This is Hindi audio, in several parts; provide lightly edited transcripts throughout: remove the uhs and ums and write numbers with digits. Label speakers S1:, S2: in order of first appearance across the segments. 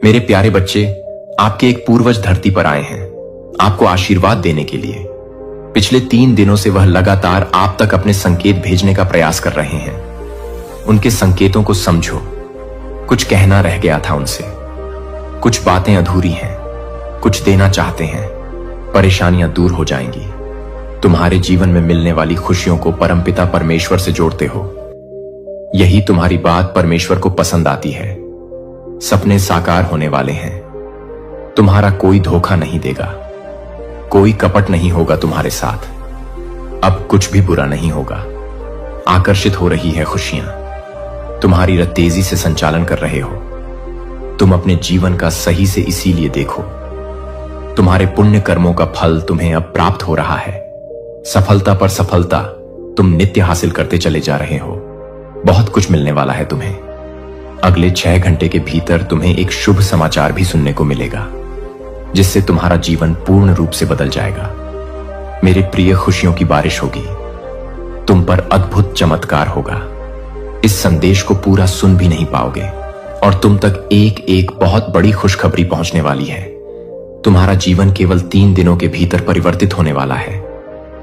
S1: मेरे प्यारे बच्चे, आपके एक पूर्वज धरती पर आए हैं आपको आशीर्वाद देने के लिए। पिछले 3 दिनों से वह लगातार आप तक अपने संकेत भेजने का प्रयास कर रहे हैं। उनके संकेतों को समझो। कुछ कहना रह गया था उनसे, कुछ बातें अधूरी हैं, कुछ देना चाहते हैं। परेशानियां दूर हो जाएंगी। तुम्हारे जीवन में मिलने वाली खुशियों को परमपिता परमेश्वर से जोड़ते हो। यही तुम्हारी बात परमेश्वर को पसंद आती है। सपने साकार होने वाले हैं। तुम्हारा कोई धोखा नहीं देगा, कोई कपट नहीं होगा तुम्हारे साथ। अब कुछ भी बुरा नहीं होगा। आकर्षित हो रही है खुशियां। तुम्हारी रथ तेजी से संचालन कर रहे हो। तुम अपने जीवन का सही से इसीलिए देखो। तुम्हारे पुण्य कर्मों का फल तुम्हें अब प्राप्त हो रहा है। सफलता पर सफलता तुम नित्य हासिल करते चले जा रहे हो। बहुत कुछ मिलने वाला है तुम्हें। अगले 6 घंटे के भीतर तुम्हें एक शुभ समाचार भी सुनने को मिलेगा, जिससे तुम्हारा जीवन पूर्ण रूप से बदल जाएगा। मेरे प्रिय, खुशियों की बारिश होगी। तुम पर अद्भुत चमत्कार होगा। इस संदेश को पूरा सुन भी नहीं पाओगे और तुम तक एक एक बहुत बड़ी खुशखबरी पहुंचने वाली है। तुम्हारा जीवन केवल 3 दिनों के भीतर परिवर्तित होने वाला है।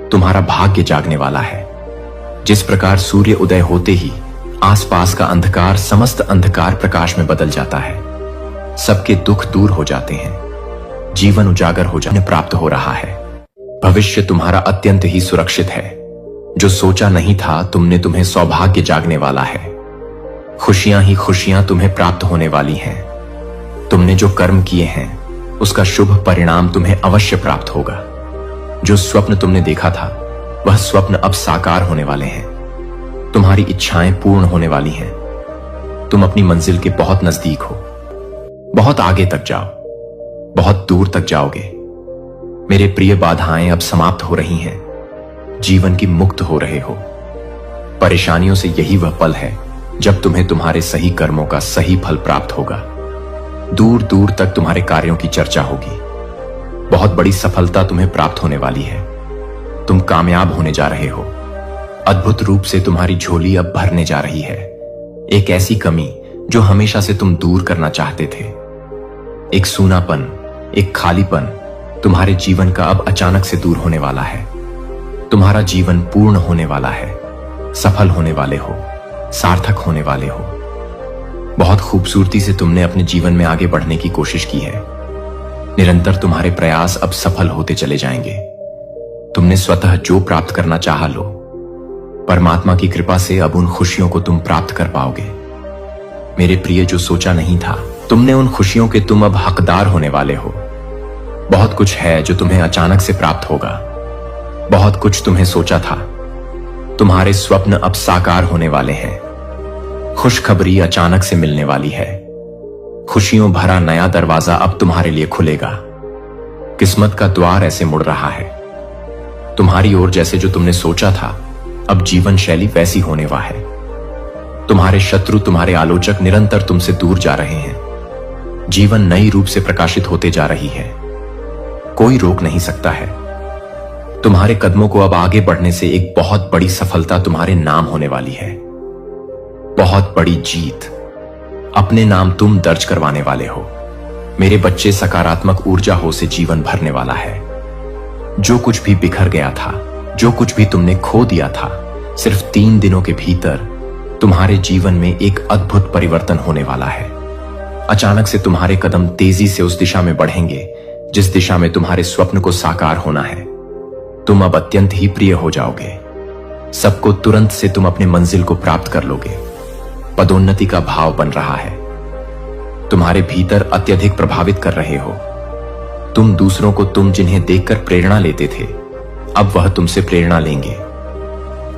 S1: तुम्हारा भाग्य जागने वाला है। जिस प्रकार सूर्य उदय होते ही आसपास का अंधकार समस्त अंधकार प्रकाश में बदल जाता है, सबके दुख दूर हो जाते हैं, जीवन उजागर हो जाने प्राप्त हो रहा है। भविष्य तुम्हारा अत्यंत ही सुरक्षित है। जो सोचा नहीं था तुमने, तुम्हें सौभाग्य जागने वाला है। खुशियां ही खुशियां तुम्हें प्राप्त होने वाली हैं। तुमने जो कर्म किए हैं उसका शुभ परिणाम तुम्हें अवश्य प्राप्त होगा। जो स्वप्न तुमने देखा था वह स्वप्न अब साकार होने वाले हैं। तुम्हारी इच्छाएं पूर्ण होने वाली हैं। तुम अपनी मंजिल के बहुत नजदीक हो। बहुत आगे तक जाओ, बहुत दूर तक जाओगे। मेरे प्रिय, बाधाएं अब समाप्त हो रही हैं। जीवन की मुक्त हो रहे हो। परेशानियों से यही वह पल है जब तुम्हें तुम्हारे सही कर्मों का सही फल प्राप्त होगा। दूर दूर तक तुम्हारे कार्यों की चर्चा होगी। बहुत बड़ी सफलता तुम्हें प्राप्त होने वाली है। तुम कामयाब होने जा रहे हो। अद्भुत रूप से तुम्हारी झोली अब भरने जा रही है। एक ऐसी कमी जो हमेशा से तुम दूर करना चाहते थे, एक सूनापन, एक खालीपन तुम्हारे जीवन का अब अचानक से दूर होने वाला है। तुम्हारा जीवन पूर्ण होने वाला है। सफल होने वाले हो, सार्थक होने वाले हो। बहुत खूबसूरती से तुमने अपने जीवन में आगे बढ़ने की कोशिश की है। निरंतर तुम्हारे प्रयास अब सफल होते चले जाएंगे। तुमने स्वतः जो प्राप्त करना चाहा लो, परमात्मा की कृपा से अब उन खुशियों को तुम प्राप्त कर पाओगे। मेरे प्रिय, जो सोचा नहीं था तुमने, उन खुशियों के तुम अब हकदार होने वाले हो। बहुत कुछ है जो तुम्हें अचानक से प्राप्त होगा। बहुत कुछ तुम्हें सोचा था। तुम्हारे स्वप्न अब साकार होने वाले हैं। खुशखबरी अचानक से मिलने वाली है। खुशियों भरा नया दरवाजा अब तुम्हारे लिए खुलेगा। किस्मत का द्वार ऐसे मुड़ रहा है तुम्हारी ओर, जैसे जो तुमने सोचा था अब जीवन शैली वैसी होने वाला है। तुम्हारे शत्रु, तुम्हारे आलोचक निरंतर तुमसे दूर जा रहे हैं। जीवन नई रूप से प्रकाशित होते जा रही है। कोई रोक नहीं सकता है। तुम्हारे कदमों को अब आगे बढ़ने से एक बहुत बड़ी सफलता तुम्हारे नाम होने वाली है। बहुत बड़ी जीत अपने नाम तुम दर्ज करवाने वाले हो। मेरे बच्चे, सकारात्मक ऊर्जा हो से जीवन भरने वाला है। जो कुछ भी बिखर गया था, जो कुछ भी तुमने खो दिया था, सिर्फ 3 दिनों के भीतर तुम्हारे जीवन में एक अद्भुत परिवर्तन होने वाला है। अचानक से तुम्हारे कदम तेजी से उस दिशा में बढ़ेंगे जिस दिशा में तुम्हारे स्वप्न को साकार होना है। तुम अब अत्यंत ही प्रिय हो जाओगे। सबको तुरंत से तुम अपने मंजिल को प्राप्त कर लोगे। पदोन्नति का भाव बन रहा है। तुम्हारे भीतर अत्यधिक प्रभावित कर रहे हो। तुम दूसरों को, तुम जिन्हें देखकर प्रेरणा लेते थे, अब वह तुमसे प्रेरणा लेंगे।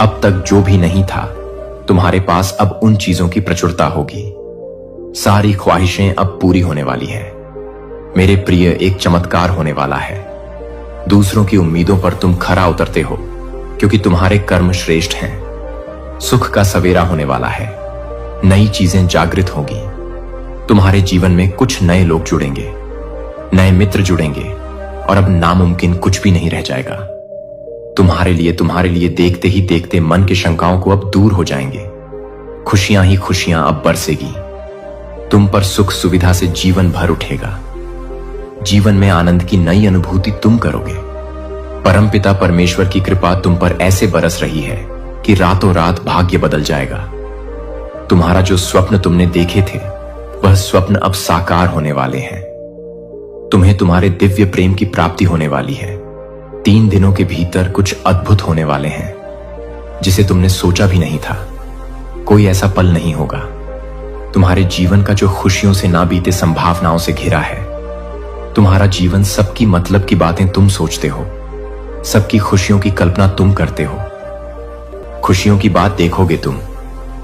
S1: अब तक जो भी नहीं था तुम्हारे पास, अब उन चीजों की प्रचुरता होगी। सारी ख्वाहिशें अब पूरी होने वाली है। मेरे प्रिय, एक चमत्कार होने वाला है। दूसरों की उम्मीदों पर तुम खरा उतरते हो क्योंकि तुम्हारे कर्म श्रेष्ठ हैं। सुख का सवेरा होने वाला है। नई चीजें जागृत होगी। तुम्हारे जीवन में कुछ नए लोग जुड़ेंगे, नए मित्र जुड़ेंगे और अब नामुमकिन कुछ भी नहीं रह जाएगा। तुम्हारे लिए देखते ही देखते मन की शंकाओं को अब दूर हो जाएंगे। खुशियां ही खुशियां अब बरसेगी। तुम पर सुख सुविधा से जीवन भर उठेगा। जीवन में आनंद की नई अनुभूति तुम करोगे। परमपिता परमेश्वर की कृपा तुम पर ऐसे बरस रही है कि रातों रात भाग्य बदल जाएगा। तुम्हारा जो स्वप्न तुमने देखे थे वह स्वप्न अब साकार होने वाले हैं। तुम्हें तुम्हारे दिव्य प्रेम की प्राप्ति होने वाली है। 3 दिनों के भीतर कुछ अद्भुत होने वाले हैं जिसे तुमने सोचा भी नहीं था। कोई ऐसा पल नहीं होगा। तुम्हारे जीवन का जो खुशियों से ना बीते संभावनाओं से घिरा है। तुम्हारा जीवन सबकी मतलब की बातें तुम सोचते हो, सबकी खुशियों की कल्पना तुम करते हो। खुशियों की बात देखोगे तुम,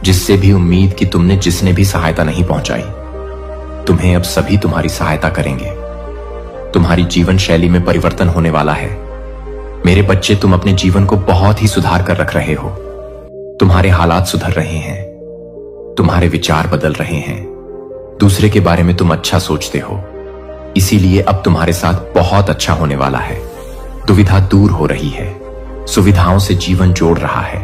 S1: जिससे भी उम्मीद कि तुमने जिसने भी सहायता नहीं पहुंचाई, तुम्हें अब सभी तुम्हारी सहायता करेंगे। तुम्हारी जीवन शैली में परिवर्तन होने वाला है। मेरे बच्चे, तुम अपने जीवन को बहुत ही सुधार कर रख रहे हो। तुम्हारे हालात सुधर रहे हैं, तुम्हारे विचार बदल रहे हैं, दूसरे के बारे में तुम अच्छा सोचते हो। इसीलिए अब तुम्हारे साथ बहुत अच्छा होने वाला है। दुविधा दूर हो रही है, सुविधाओं से जीवन जोड़ रहा है।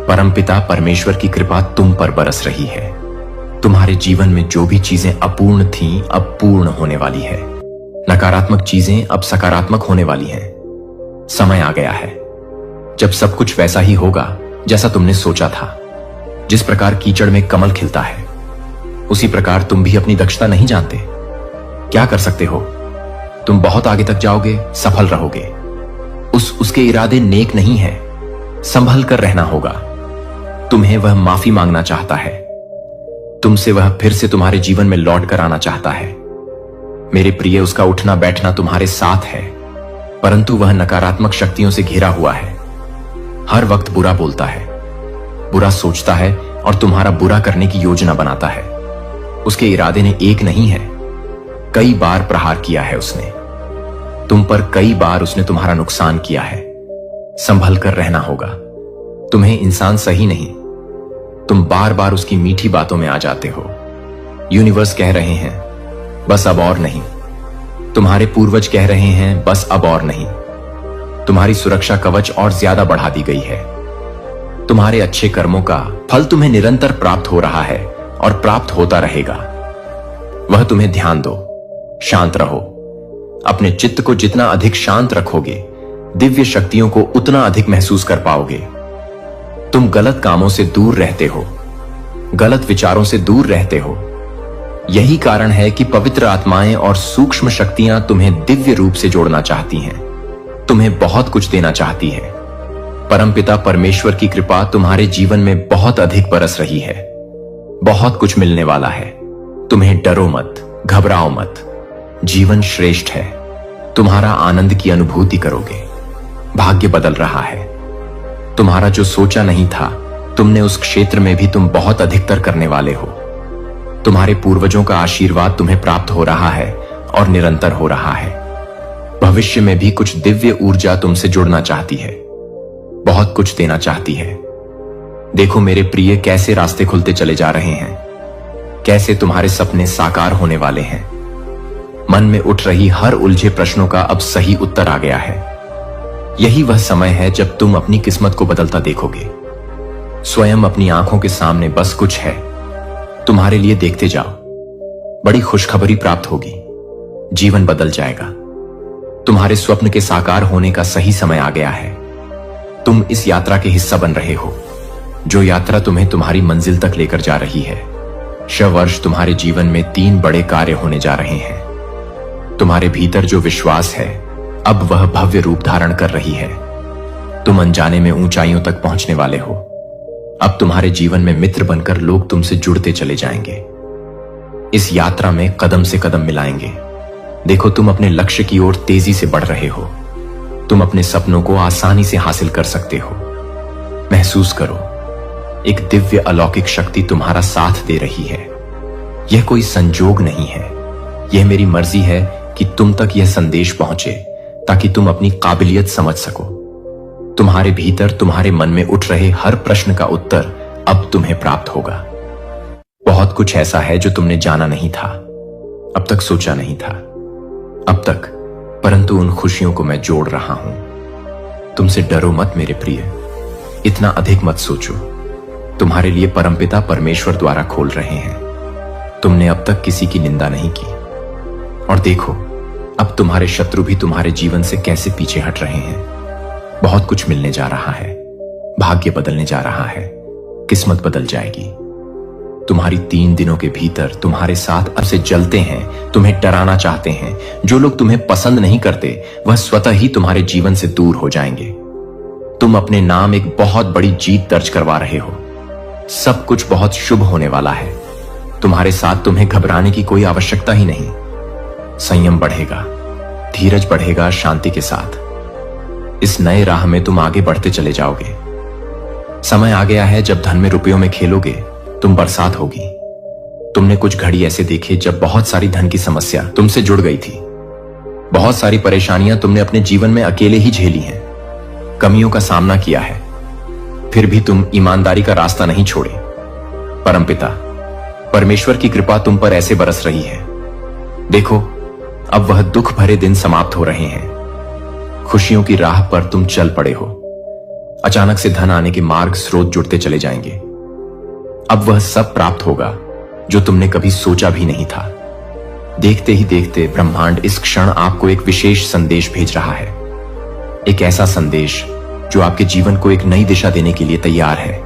S1: परमपिता परमेश्वर की कृपा तुम पर बरस रही है। तुम्हारे जीवन में जो भी चीजें अपूर्ण थीं अब पूर्ण होने वाली है। नकारात्मक चीजें अब सकारात्मक होने वाली हैं। समय आ गया है जब सब कुछ वैसा ही होगा जैसा तुमने सोचा था। जिस प्रकार कीचड़ में कमल खिलता है, उसी प्रकार तुम भी अपनी दक्षता नहीं जानते। क्या कर सकते हो? तुम बहुत आगे तक जाओगे, सफल रहोगे। उसके इरादे नेक नहीं है। संभल कर रहना होगा। तुम्हें वह माफी मांगना चाहता है। तुमसे वह फिर से तुम्हारे जीवन में लौट कर आना चाहता है। मेरे प्रिय, उसका उठना बैठना तुम्हारे साथ है, परंतु वह नकारात्मक शक्तियों से घिरा हुआ है। हर वक्त बुरा बोलता है, बुरा सोचता है और तुम्हारा बुरा करने की योजना बनाता है। उसके इरादे ने एक नहीं है, कई बार प्रहार किया है उसने। तुम पर कई बार उसने तुम्हारा नुकसान किया है। संभल कर रहना होगा। तुम्हें इंसान सही नहीं। तुम बार बार उसकी मीठी बातों में आ जाते हो। यूनिवर्स कह रहे हैं बस अब और नहीं। तुम्हारे पूर्वज कह रहे हैं बस अब और नहीं। तुम्हारी सुरक्षा कवच और ज्यादा बढ़ा दी गई है। तुम्हारे अच्छे कर्मों का फल तुम्हें निरंतर प्राप्त हो रहा है और प्राप्त होता रहेगा। वह तुम्हें ध्यान दो, शांत रहो। अपने चित्त को जितना अधिक शांत रखोगे, दिव्य शक्तियों को उतना अधिक महसूस कर पाओगे। तुम गलत कामों से दूर रहते हो, गलत विचारों से दूर रहते हो। यही कारण है कि पवित्र आत्माएं और सूक्ष्म शक्तियां तुम्हें दिव्य रूप से जोड़ना चाहती हैं, तुम्हें बहुत कुछ देना चाहती है। परमपिता परमेश्वर की कृपा तुम्हारे जीवन में बहुत अधिक बरस रही है। बहुत कुछ मिलने वाला है। तुम्हें डरो मत, घबराओ मत। जीवन श्रेष्ठ है। तुम्हारा आनंद की अनुभूति करोगे। भाग्य बदल रहा है। तुम्हारा जो सोचा नहीं था, तुमने उस क्षेत्र में भी तुम बहुत अधिकतर करने वाले हो। तुम्हारे पूर्वजों का आशीर्वाद तुम्हें प्राप्त हो रहा है और निरंतर हो रहा है। भविष्य में भी कुछ दिव्य ऊर्जा तुमसे जुड़ना चाहती है, बहुत कुछ देना चाहती है। देखो मेरे प्रिय, कैसे रास्ते खुलते चले जा रहे हैं, कैसे तुम्हारे सपने साकार होने वाले हैं। मन में उठ रही हर उलझे प्रश्नों का अब सही उत्तर आ गया है। यही वह समय है जब तुम अपनी किस्मत को बदलता देखोगे। स्वयं अपनी आंखों के सामने बस कुछ है, तुम्हारे लिए देखते जाओ। बड़ी खुशखबरी प्राप्त होगी। जीवन बदल जाएगा। तुम्हारे स्वप्न के साकार होने का सही समय आ गया है। तुम इस यात्रा के हिस्सा बन रहे हो, जो यात्रा तुम्हें तुम्हारी मंजिल तक लेकर जा रही है। वर्ष तुम्हारे जीवन में 3 बड़े कार्य होने जा रहे हैं। तुम्हारे भीतर जो विश्वास है, अब वह भव्य रूप धारण कर रही है। तुम अनजाने में ऊंचाइयों तक पहुंचने वाले हो। अब तुम्हारे जीवन में मित्र बनकर लोग तुमसे जुड़ते चले जाएंगे। इस यात्रा में कदम से कदम मिलाएंगे। देखो, तुम अपने लक्ष्य की ओर तेजी से बढ़ रहे हो। तुम अपने सपनों को आसानी से हासिल कर सकते हो। महसूस करो, एक दिव्य अलौकिक शक्ति तुम्हारा साथ दे रही है। यह कोई संजोग नहीं है, यह मेरी मर्जी है कि तुम तक यह संदेश पहुंचे ताकि तुम अपनी काबिलियत समझ सको। तुम्हारे भीतर, तुम्हारे मन में उठ रहे हर प्रश्न का उत्तर अब तुम्हें प्राप्त होगा। बहुत कुछ ऐसा है जो तुमने जाना नहीं था, अब तक सोचा नहीं था अब तक, परंतु उन खुशियों को मैं जोड़ रहा हूं। तुमसे डरो मत मेरे प्रिय, इतना अधिक मत सोचो। तुम्हारे लिए परमपिता परमेश्वर द्वारा खोल रहे हैं। तुमने अब तक किसी की निंदा नहीं की, और देखो अब तुम्हारे शत्रु भी तुम्हारे जीवन से कैसे पीछे हट रहे हैं। बहुत कुछ मिलने जा रहा है, भाग्य बदलने जा रहा है, किस्मत बदल जाएगी। तुम्हारी 3 दिनों के भीतर तुम्हारे साथ अब से जलते हैं, तुम्हें डराना चाहते हैं, जो लोग तुम्हें पसंद नहीं करते वह स्वतः ही तुम्हारे जीवन से दूर हो जाएंगे। तुम अपने नाम एक बहुत बड़ी जीत दर्ज करवा रहे हो। सब कुछ बहुत शुभ होने वाला है। तुम्हारे साथ तुम्हें घबराने की कोई आवश्यकता ही नहीं। संयम बढ़ेगा, धीरज बढ़ेगा शांति के साथ। इस नए राह में तुम आगे बढ़ते चले जाओगे। समय आ गया है जब धन में रुपयों में खेलोगे, तुम बरसात होगी। तुमने कुछ घड़ी ऐसे देखे जब बहुत सारी धन की समस्या तुमसे जुड़ गई थी। बहुत सारी परेशानियां तुमने अपने जीवन में अकेले ही झेली हैं, कमियों का सामना किया है, फिर भी तुम ईमानदारी का रास्ता नहीं छोड़े। परमपिता परमेश्वर की कृपा तुम पर ऐसे बरस रही है। देखो अब वह दुख भरे दिन समाप्त हो रहे हैं। खुशियों की राह पर तुम चल पड़े हो। अचानक से धन आने के मार्ग स्रोत जुड़ते चले जाएंगे। अब वह सब प्राप्त होगा जो तुमने कभी सोचा भी नहीं था। देखते ही देखते ब्रह्मांड इस क्षण आपको एक विशेष संदेश भेज रहा है। एक ऐसा संदेश जो आपके जीवन को एक नई दिशा देने के लिए तैयार है।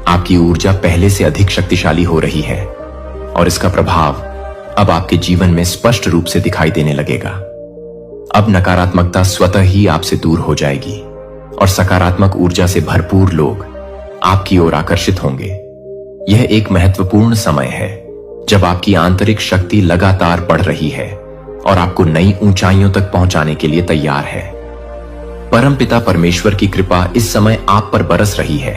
S1: आपकी ऊर्जा पहले से अधिक शक्तिशाली हो रही है और इसका प्रभाव अब आपके जीवन में स्पष्ट रूप से दिखाई देने लगेगा। अब नकारात्मकता स्वतः ही आपसे दूर हो जाएगी और सकारात्मक ऊर्जा से भरपूर लोग आपकी ओर आकर्षित होंगे। यह एक महत्वपूर्ण समय है जब आपकी आंतरिक शक्ति लगातार बढ़ रही है और आपको नई ऊंचाइयों तक पहुंचाने के लिए तैयार है। परमपिता परमेश्वर की कृपा इस समय आप पर बरस रही है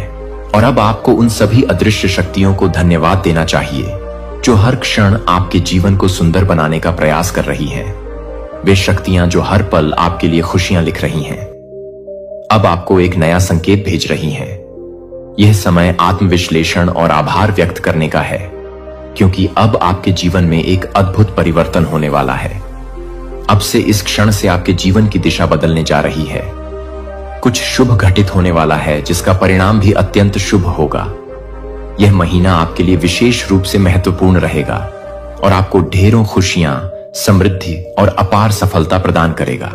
S1: और अब आपको उन सभी अदृश्य शक्तियों को धन्यवाद देना चाहिए जो हर क्षण आपके जीवन को सुंदर बनाने का प्रयास कर रही हैं। वे शक्तियां जो हर पल आपके लिए खुशियां लिख रही हैं, अब आपको एक नया संकेत भेज रही हैं। यह समय आत्मविश्लेषण और आभार व्यक्त करने का है, क्योंकि अब आपके जीवन में एक अद्भुत परिवर्तन होने वाला है। अब से इस क्षण से आपके जीवन की दिशा बदलने जा रही है। कुछ शुभ घटित होने वाला है जिसका परिणाम भी अत्यंत शुभ होगा। यह महीना आपके लिए विशेष रूप से महत्वपूर्ण रहेगा और आपको ढेरों खुशियां, समृद्धि और अपार सफलता प्रदान करेगा।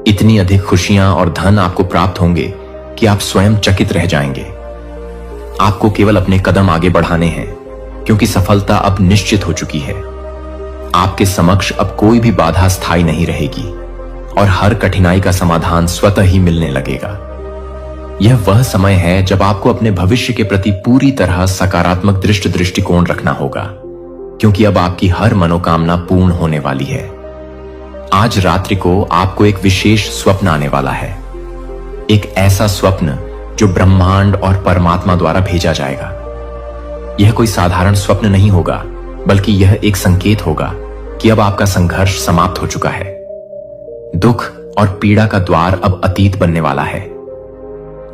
S1: इतनी अधिक खुशियां और धन आपको प्राप्त होंगे कि आप स्वयं चकित रह जाएंगे। आपको केवल अपने कदम आगे बढ़ाने हैं, क्योंकि सफलता अब निश्चित हो चुकी है। आपके समक्ष अब कोई भी बाधा स्थायी नहीं रहेगी और हर कठिनाई का समाधान स्वतः ही मिलने लगेगा। यह वह समय है जब आपको अपने भविष्य के प्रति पूरी तरह सकारात्मक दृष्टिकोण रखना होगा, क्योंकि अब आपकी हर मनोकामना पूर्ण होने वाली है। आज रात्रि को आपको एक विशेष स्वप्न आने वाला है। एक ऐसा स्वप्न जो ब्रह्मांड और परमात्मा द्वारा भेजा जाएगा। यह कोई साधारण स्वप्न नहीं होगा, बल्कि यह एक संकेत होगा कि अब आपका संघर्ष समाप्त हो चुका है। दुख और पीड़ा का द्वार अब अतीत बनने वाला है।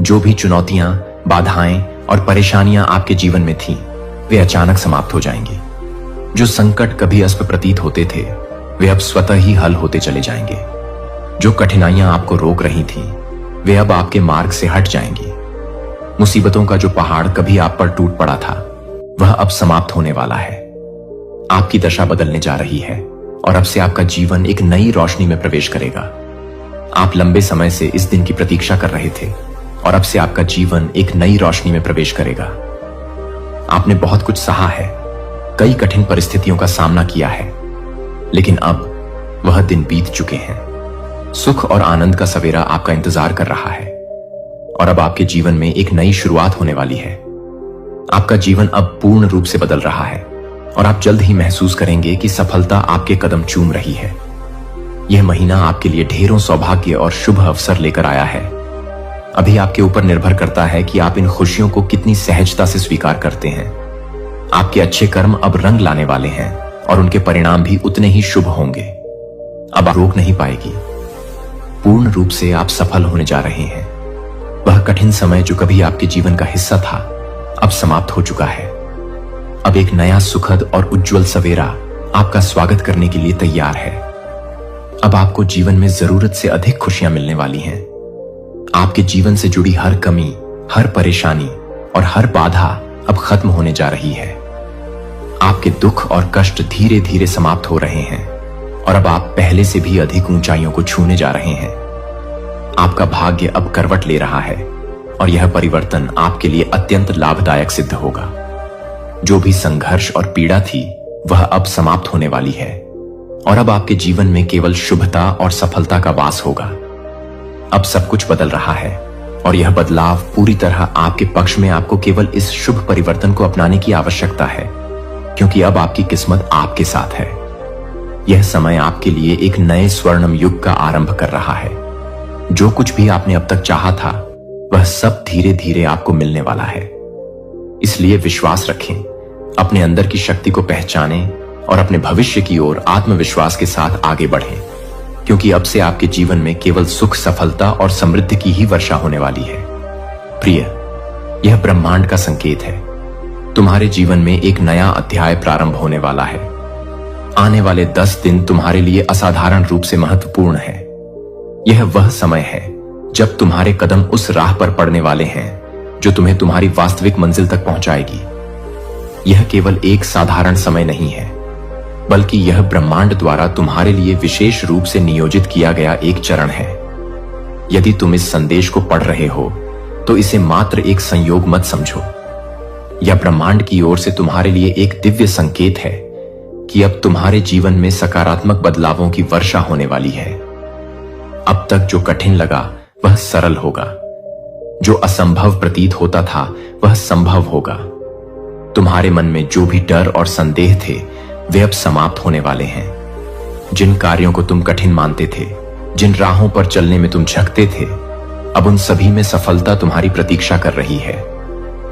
S1: जो भी चुनौतियां, बाधाएं और परेशानियां आपके जीवन में थीं, वे अचानक समाप्त हो जाएंगी। जो संकट कभी अस्प प्रतीत होते थे, वे अब स्वतः ही हल होते चले जाएंगे। जो कठिनाइयां आपको रोक रही थीं, वे अब आपके मार्ग से हट जाएंगी। मुसीबतों का जो पहाड़ कभी आप पर टूट पड़ा था, वह अब समाप्त होने वाला है। आपकी दशा बदलने जा रही है और अब से आपका जीवन एक नई रोशनी में प्रवेश करेगा। आप लंबे समय से इस दिन की प्रतीक्षा कर रहे थे और अब से आपका जीवन एक नई रोशनी में प्रवेश करेगा। आपने बहुत कुछ सहा है, कई कठिन परिस्थितियों का सामना किया है, लेकिन अब वह दिन बीत चुके हैं। सुख और आनंद का सवेरा आपका इंतजार कर रहा है और अब आपके जीवन में एक नई शुरुआत होने वाली है। आपका जीवन अब पूर्ण रूप से बदल रहा है और आप जल्द ही महसूस करेंगे कि सफलता आपके कदम चूम रही है। यह महीना आपके लिए ढेरों सौभाग्य और शुभ अवसर लेकर आया है। अभी आपके ऊपर निर्भर करता है कि आप इन खुशियों को कितनी सहजता से स्वीकार करते हैं। आपके अच्छे कर्म अब रंग लाने वाले हैं और उनके परिणाम भी उतने ही शुभ होंगे। अब आप रोक नहीं पाएगी। पूर्ण रूप से आप सफल होने जा रहे हैं। वह कठिन समय जो कभी आपके जीवन का हिस्सा था, अब समाप्त हो चुका है। अब एक नया सुखद और उज्जवल सवेरा आपका स्वागत करने के लिए तैयार है। अब आपको जीवन में जरूरत से अधिक खुशियां मिलने वाली हैं। आपके जीवन से जुड़ी हर कमी, हर परेशानी और हर बाधा अब खत्म होने जा रही है। आपके दुख और कष्ट धीरे धीरे समाप्त हो रहे हैं और अब आप पहले से भी अधिक ऊंचाइयों को छूने जा रहे हैं। आपका भाग्य अब करवट ले रहा है और यह परिवर्तन आपके लिए अत्यंत लाभदायक सिद्ध होगा। जो भी संघर्ष और पीड़ा थी वह अब समाप्त होने वाली है और अब आपके जीवन में केवल शुभता और सफलता का वास होगा। अब सब कुछ बदल रहा है और यह बदलाव पूरी तरह आपके पक्ष में। आपको केवल इस शुभ परिवर्तन को अपनाने की आवश्यकता है, क्योंकि अब आपकी किस्मत आपके साथ है। यह समय आपके लिए एक नए स्वर्णिम युग का आरंभ कर रहा है। जो कुछ भी आपने अब तक चाहा था वह सब धीरे धीरे आपको मिलने वाला है। इसलिए विश्वास रखें, अपने अंदर की शक्ति को पहचानें और अपने भविष्य की ओर आत्मविश्वास के साथ आगे बढ़ें, क्योंकि अब से आपके जीवन में केवल सुख, सफलता और समृद्धि की ही वर्षा होने वाली है। प्रिय, यह ब्रह्मांड का संकेत है। तुम्हारे जीवन में एक नया अध्याय प्रारंभ होने वाला है। आने वाले 10 दिन तुम्हारे लिए असाधारण रूप से महत्वपूर्ण है। यह वह समय है जब तुम्हारे कदम उस राह पर पड़ने वाले हैं जो तुम्हें तुम्हारी वास्तविक मंजिल तक पहुंचाएगी। यह केवल एक साधारण समय नहीं है, बल्कि यह ब्रह्मांड द्वारा तुम्हारे लिए विशेष रूप से नियोजित किया गया एक चरण है। यदि तुम इस संदेश को पढ़ रहे हो तो इसे मात्र एक संयोग मत समझो। यह ब्रह्मांड की ओर से तुम्हारे लिए एक दिव्य संकेत है कि अब तुम्हारे जीवन में सकारात्मक बदलावों की वर्षा होने वाली है। अब तक जो कठिन लगा वह सरल होगा, जो असंभव प्रतीत होता था वह संभव होगा। तुम्हारे मन में जो भी डर और संदेह थे वे अब समाप्त होने वाले हैं। जिन कार्यों को तुम कठिन मानते थे, जिन राहों पर चलने में तुम झकते थे, अब उन सभी में सफलता तुम्हारी प्रतीक्षा कर रही है।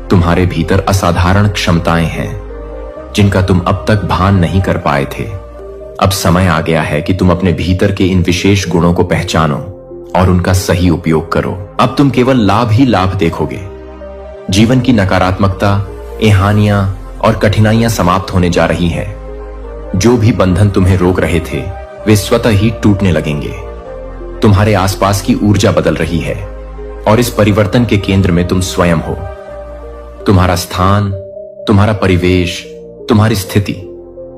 S1: तुम्हारे भीतर असाधारण क्षमताएं हैं जिनका तुम अब तक भान नहीं कर पाए थे। अब समय आ गया है कि तुम अपने भीतर के इन विशेष गुणों को पहचानो और उनका सही उपयोग करो। अब तुम केवल लाभ ही लाभ देखोगे। जीवन की नकारात्मकता, हानियां और कठिनाइयां समाप्त होने जा रही हैं। जो भी बंधन तुम्हें रोक रहे थे वे स्वतः ही टूटने लगेंगे। तुम्हारे आसपास की ऊर्जा बदल रही है और इस परिवर्तन के केंद्र में तुम स्वयं हो। तुम्हारा स्थान, तुम्हारा परिवेश, तुम्हारी स्थिति,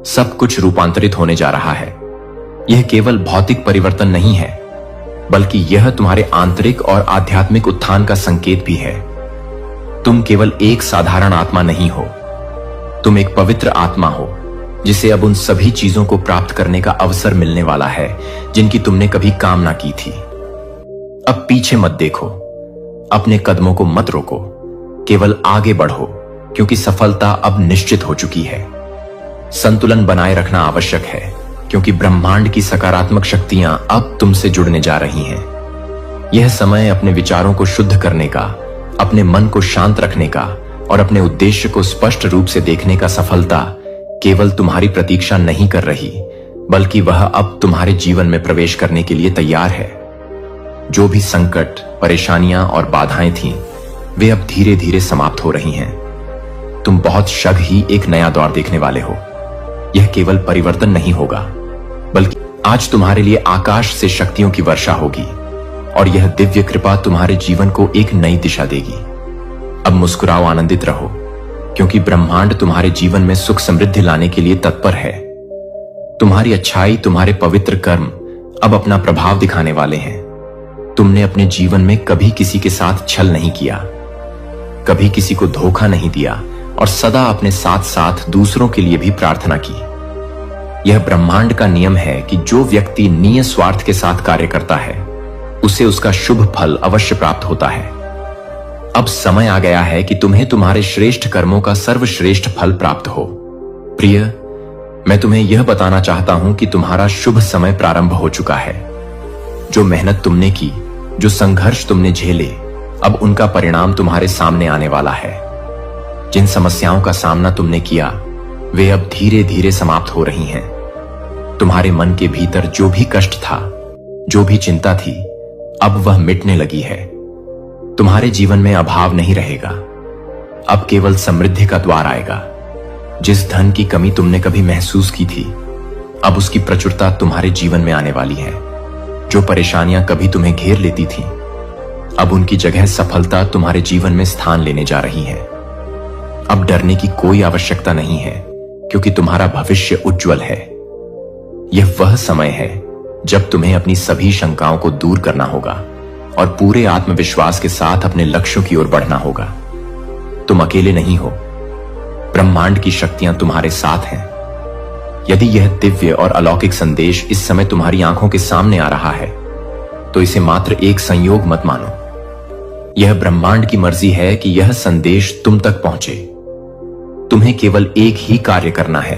S1: सब कुछ रूपांतरित होने जा रहा है। यह केवल भौतिक परिवर्तन नहीं है, बल्कि यह तुम्हारे आंतरिक और आध्यात्मिक उत्थान का संकेत भी है। तुम केवल एक साधारण आत्मा नहीं हो, तुम एक पवित्र आत्मा हो जिसे अब उन सभी चीजों को प्राप्त करने का अवसर मिलने वाला है जिनकी तुमने कभी कामना की थी। अब पीछे मत देखो, अपने कदमों को मत रोको, केवल आगे बढ़ो, क्योंकि सफलता अब निश्चित हो चुकी है। संतुलन बनाए रखना आवश्यक है, क्योंकि ब्रह्मांड की सकारात्मक शक्तियां अब तुमसे जुड़ने जा रही हैं। यह समय अपने विचारों को शुद्ध करने का, अपने मन को शांत रखने का और अपने उद्देश्य को स्पष्ट रूप से देखने का। सफलता केवल तुम्हारी प्रतीक्षा नहीं कर रही, बल्कि वह अब तुम्हारे जीवन में प्रवेश करने के लिए तैयार है। जो भी संकट, परेशानियां और बाधाएं थीं, वे अब धीरे धीरे समाप्त हो रही हैं। तुम बहुत शीघ्र ही एक नया दौर देखने वाले हो। यह केवल परिवर्तन नहीं होगा, बल्कि आज तुम्हारे लिए आकाश से शक्तियों की वर्षा होगी और यह दिव्य कृपा तुम्हारे जीवन को एक नई दिशा देगी। अब मुस्कुराओ, आनंदित रहो, क्योंकि ब्रह्मांड तुम्हारे जीवन में सुख समृद्धि लाने के लिए तत्पर है। तुम्हारी अच्छाई, तुम्हारे पवित्र कर्म अब अपना प्रभाव दिखाने वाले हैं। तुमने अपने जीवन में कभी किसी के साथ छल नहीं किया, कभी किसी को धोखा नहीं दिया और सदा अपने साथ साथ दूसरों के लिए भी प्रार्थना की। यह ब्रह्मांड का नियम है कि जो व्यक्ति निस्वार्थ के साथ कार्य करता है उसे उसका शुभ फल अवश्य प्राप्त होता है। अब समय आ गया है कि तुम्हें तुम्हारे श्रेष्ठ कर्मों का सर्वश्रेष्ठ फल प्राप्त हो। प्रिय, मैं तुम्हें यह बताना चाहता हूं कि तुम्हारा शुभ समय प्रारंभ हो चुका है। जो मेहनत तुमने की, जो संघर्ष तुमने झेले, अब उनका परिणाम तुम्हारे सामने आने वाला है। जिन समस्याओं का सामना तुमने किया वे अब धीरे धीरे समाप्त हो रही हैं। तुम्हारे मन के भीतर जो भी कष्ट था, जो भी चिंता थी, अब वह मिटने लगी है। तुम्हारे जीवन में अभाव नहीं रहेगा, अब केवल समृद्धि का द्वार आएगा। जिस धन की कमी तुमने कभी महसूस की थी, अब उसकी प्रचुरता तुम्हारे जीवन में आने वाली है। जो परेशानियां कभी तुम्हें घेर लेती थीं, अब उनकी जगह सफलता तुम्हारे जीवन में स्थान लेने जा रही है। अब डरने की कोई आवश्यकता नहीं है, क्योंकि तुम्हारा भविष्य उज्जवल है। यह वह समय है जब तुम्हें अपनी सभी शंकाओं को दूर करना होगा और पूरे आत्मविश्वास के साथ अपने लक्ष्यों की ओर बढ़ना होगा। तुम अकेले नहीं हो, ब्रह्मांड की शक्तियां तुम्हारे साथ हैं। यदि यह दिव्य और अलौकिक संदेश इस समय तुम्हारी आंखों के सामने आ रहा है तो इसे मात्र एक संयोग मत मानो। यह ब्रह्मांड की मर्जी है कि यह संदेश तुम तक पहुंचे। तुम्हें केवल एक ही कार्य करना है,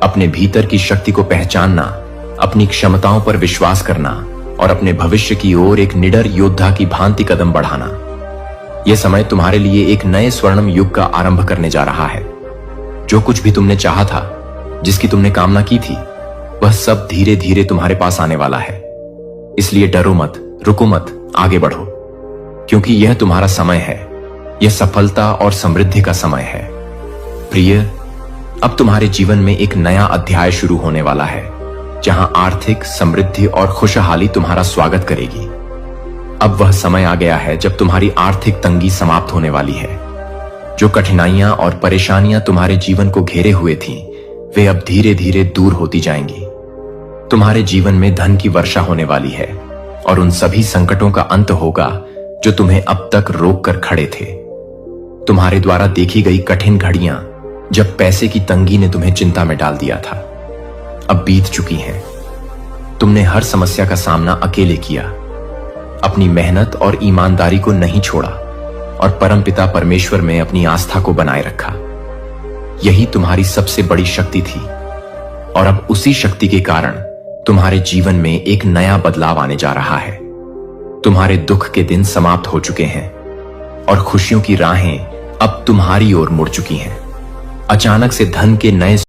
S1: अपने भीतर की शक्ति को पहचानना, अपनी क्षमताओं पर विश्वास करना और अपने भविष्य की ओर एक निडर योद्धा की भांति कदम बढ़ाना। यह समय तुम्हारे लिए एक नए स्वर्णिम युग का आरंभ करने जा रहा है। जो कुछ भी तुमने चाहा था, जिसकी तुमने कामना की थी, वह सब धीरे धीरे तुम्हारे पास आने वाला है। इसलिए डरो मत, रुको मत, आगे बढ़ो, क्योंकि यह तुम्हारा समय है। यह सफलता और समृद्धि का समय है। प्रिय, अब तुम्हारे जीवन में एक नया अध्याय शुरू होने वाला है, जहां आर्थिक समृद्धि और खुशहाली तुम्हारा स्वागत करेगी। अब वह समय आ गया है जब तुम्हारी आर्थिक तंगी समाप्त होने वाली है। जो कठिनाइयां और परेशानियां तुम्हारे जीवन को घेरे हुए थीं, वे अब धीरे धीरे दूर होती जाएंगी। तुम्हारे जीवन में धन की वर्षा होने वाली है और उन सभी संकटों का अंत होगा जो तुम्हें अब तक रोक कर खड़े थे। तुम्हारे द्वारा देखी गई कठिन घड़ियां, जब पैसे की तंगी ने तुम्हें चिंता में डाल दिया था, अब बीत चुकी हैं। तुमने हर समस्या का सामना अकेले किया, अपनी मेहनत और ईमानदारी को नहीं छोड़ा और परमपिता परमेश्वर में अपनी आस्था को बनाए रखा। यही तुम्हारी सबसे बड़ी शक्ति थी और अब उसी शक्ति के कारण तुम्हारे जीवन में एक नया बदलाव आने जा रहा है। तुम्हारे दुख के दिन समाप्त हो चुके हैं और खुशियों की राहें अब तुम्हारी ओर मुड़ चुकी हैं। अचानक से धन के नए